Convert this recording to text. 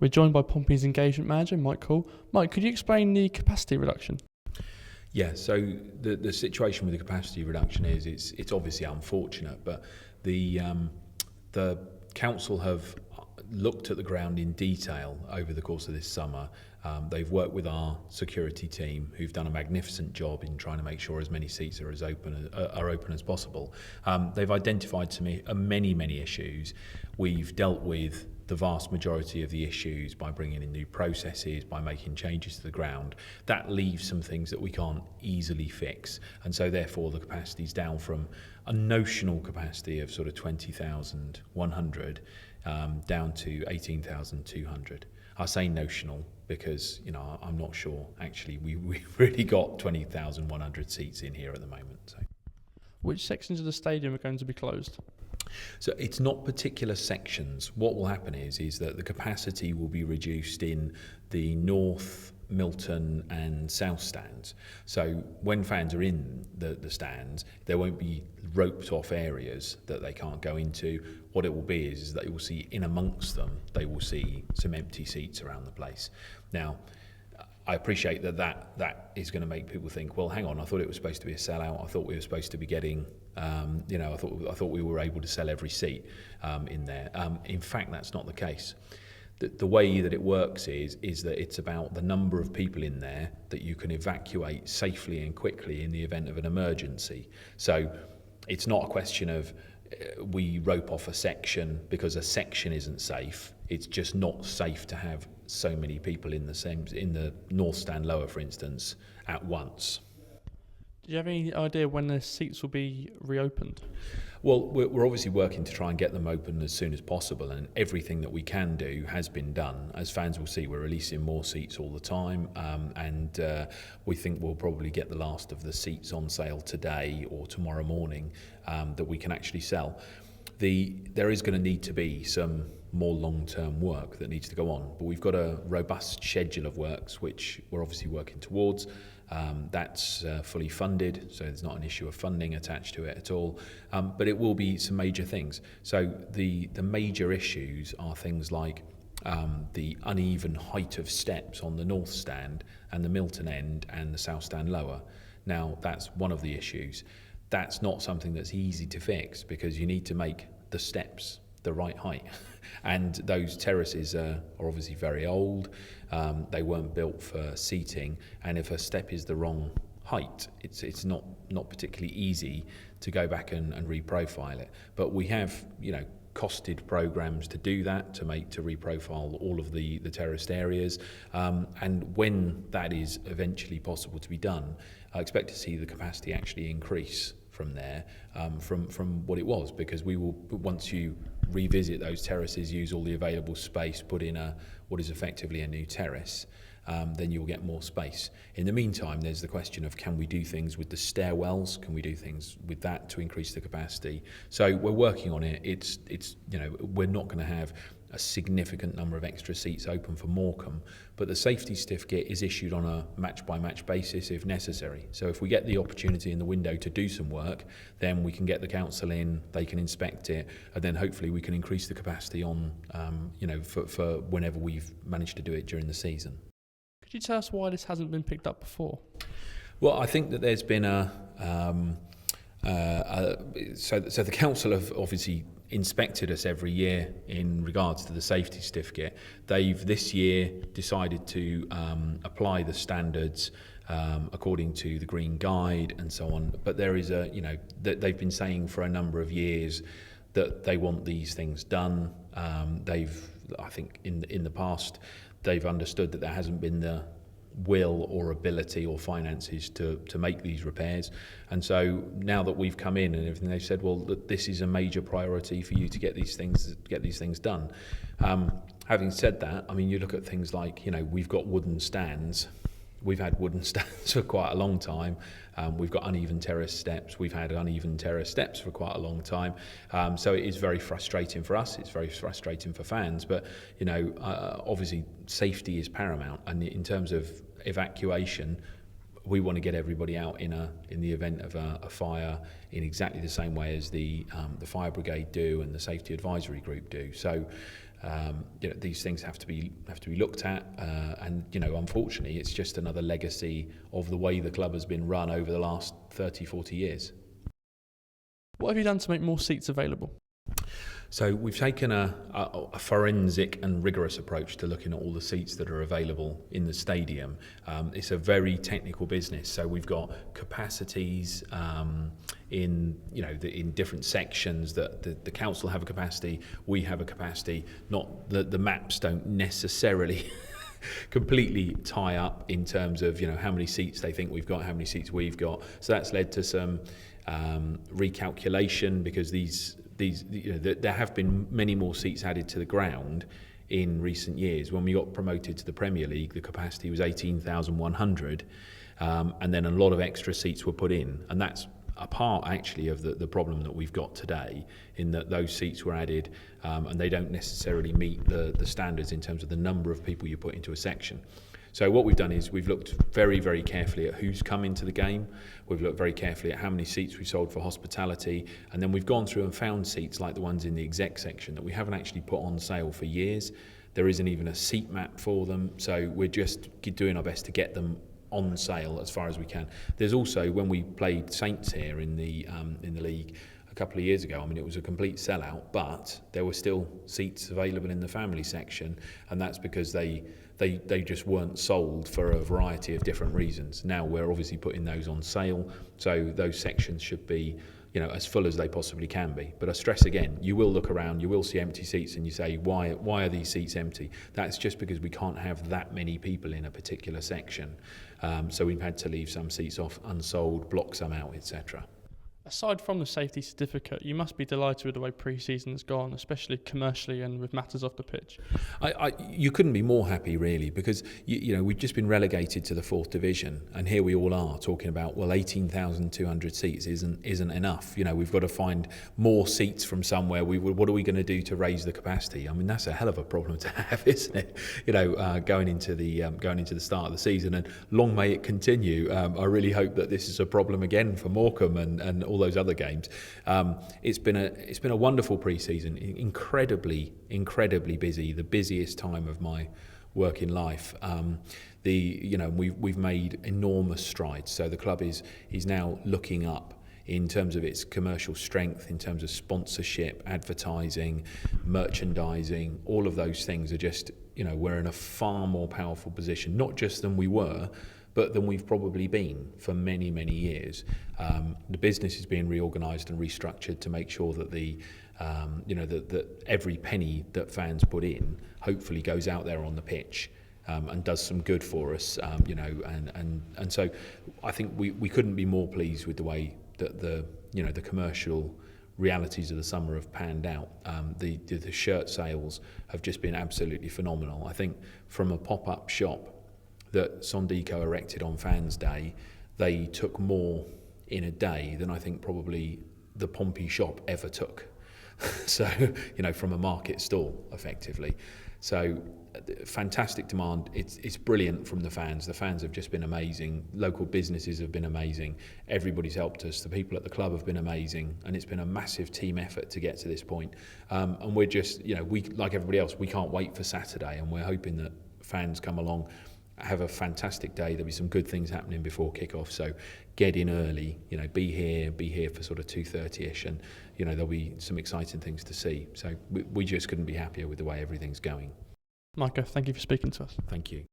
We're joined by Pompey's engagement manager, Micah Hall. Mike, could you explain the capacity reduction? Yeah, so the situation with the capacity reduction is it's obviously unfortunate, but the council have looked at the ground in detail over the course of this summer. They've worked with our security team, who've done a magnificent job in trying to make sure as many seats are open as possible. They've identified to me many issues. We've dealt with the vast majority of the issues by bringing in new processes, by making changes to the ground. That leaves some things that we can't easily fix, and so therefore the capacity is down from a notional capacity of sort of 20,100 down to 18,200. I say notional because I'm not sure actually we've really got 20,100 seats in here at the moment. So. Which sections of the stadium are going to be closed? So it's not particular sections. What will happen is that the capacity will be reduced in the North, Milton and South stands. So when fans are in the stands, there won't be roped off areas that they can't go into. What it will be is that you will see in amongst them, they will see some empty seats around the place. Now, I appreciate that is going to make people think, well, hang on, I thought it was supposed to be a sellout. I thought we were supposed to be getting, I thought we were able to sell every seat in there. In fact, that's not the case. The way that it works is that it's about the number of people in there that you can evacuate safely and quickly in the event of an emergency. So it's not a question of we rope off a section because a section isn't safe. It's just not safe to have so many people in the North Stand lower, for instance, at once. Do you have any idea when the seats will be reopened? Well, we're obviously working to try and get them open as soon as possible, and everything that we can do has been done. As fans will see, we're releasing more seats all the time, and we think we'll probably get the last of the seats on sale today or tomorrow morning that we can actually sell. There is going to need to be some more long-term work that needs to go on, but we've got a robust schedule of works which we're obviously working towards. That's fully funded, so there's not an issue of funding attached to it at all, but it will be some major things. So the major issues are things like the uneven height of steps on the North Stand and the Milton end and the South Stand lower. Now, that's one of the issues. That's not something that's easy to fix because you need to make the steps the right height. And those terraces are obviously very old. They weren't built for seating, and if a step is the wrong height, it's not particularly easy to go back and reprofile it. But we have costed programs to do that, to reprofile all of the terraced areas, and when that is eventually possible to be done, I expect to see the capacity actually increase from there, from what it was, because we will, once you revisit those terraces, use all the available space, put in what is effectively a new terrace, then you'll get more space. In the meantime, there's the question of, can we do things with the stairwells? Can we do things with that to increase the capacity? So we're working on it. It's we're not going to have a significant number of extra seats open for Morecambe, but the safety certificate is issued on a match-by-match basis if necessary. So if we get the opportunity in the window to do some work, then we can get the council in, they can inspect it, and then hopefully we can increase the capacity on, for whenever we've managed to do it during the season. Could you tell us why this hasn't been picked up before? Well, I think that there's been so the council have obviously inspected us every year in regards to the safety certificate. They've this year decided to apply the standards according to the Green Guide and so on. But there is that they've been saying for a number of years that they want these things done. I think in the past, they've understood that there hasn't been the will or ability or finances to make these repairs, and so now that we've come in and everything, they've said, well, this is a major priority for you to get these things done. Having said that, I mean, you look at things like, we've got wooden stands. We've had wooden stands for quite a long time. We've got uneven terrace steps. We've had uneven terrace steps for quite a long time. So it is very frustrating for us. It's very frustrating for fans. But, obviously safety is paramount. And in terms of evacuation, we want to get everybody out in the event of a fire in exactly the same way as the fire brigade do and the safety advisory group do. So these things have to be looked at, and unfortunately, it's just another legacy of the way the club has been run over the last 30, 40 years. What have you done to make more seats available? So we've taken a forensic and rigorous approach to looking at all the seats that are available in the stadium. It's a very technical business, so we've got capacities in different sections. That the council have a capacity, we have a capacity. Not that the maps don't necessarily completely tie up in terms of how many seats they think we've got, how many seats we've got. So that's led to some recalculation, because there have been many more seats added to the ground in recent years. When we got promoted to the Premier League, the capacity was 18,100, and then a lot of extra seats were put in, and that's a part actually of the problem that we've got today, in that those seats were added and they don't necessarily meet the standards in terms of the number of people you put into a section. So what we've done is we've looked very, very carefully at who's come into the game. We've looked very carefully at how many seats we've sold for hospitality, and then we've gone through and found seats like the ones in the exec section that we haven't actually put on sale for years. There isn't even a seat map for them, so we're just doing our best to get them on sale as far as we can. There's also, when we played Saints here in the league a couple of years ago, it was a complete sellout, but there were still seats available in the family section, and that's because they just weren't sold for a variety of different reasons. Now we're obviously putting those on sale, so those sections should be as full as they possibly can be. But I stress again, you will look around, you will see empty seats, and you say, why are these seats empty? That's just because we can't have that many people in a particular section. So we've had to leave some seats off unsold, block some out, etc. Aside from the safety certificate, you must be delighted with the way pre-season has gone, especially commercially and with matters off the pitch. You couldn't be more happy, really, because we've just been relegated to the 4th division, and here we all are talking about 18,200 seats isn't enough. We've got to find more seats from somewhere. What are we going to do to raise the capacity? That's a hell of a problem to have, isn't it? Going into the start of the season, and long may it continue. I really hope that this is a problem again for Morecambe and all those other games. It's been a wonderful pre-season, incredibly busy, the busiest time of my working life. We've made enormous strides. So the club is now looking up in terms of its commercial strength, in terms of sponsorship, advertising, merchandising. All of those things are just, we're in a far more powerful position, not just than we were, but than we've probably been for many, many years. The business is being reorganised and restructured to make sure that that every penny that fans put in hopefully goes out there on the pitch and does some good for us. And so I think we couldn't be more pleased with the way that the commercial realities of the summer have panned out. The shirt sales have just been absolutely phenomenal. I think from a pop-up shop that Sondico erected on Fans Day, they took more in a day than I think probably the Pompey shop ever took. So, from a market stall, effectively. So, fantastic demand. It's brilliant from the fans. The fans have just been amazing. Local businesses have been amazing. Everybody's helped us. The people at the club have been amazing, and it's been a massive team effort to get to this point. And we're just, we, like everybody else, we can't wait for Saturday, and we're hoping that fans come along, have a fantastic day. There'll be some good things happening before kick-off, so get in early, be here for sort of 2:30ish, and there'll be some exciting things to see. So we just couldn't be happier with the way everything's going. Micah, thank you for speaking to us. Thank you.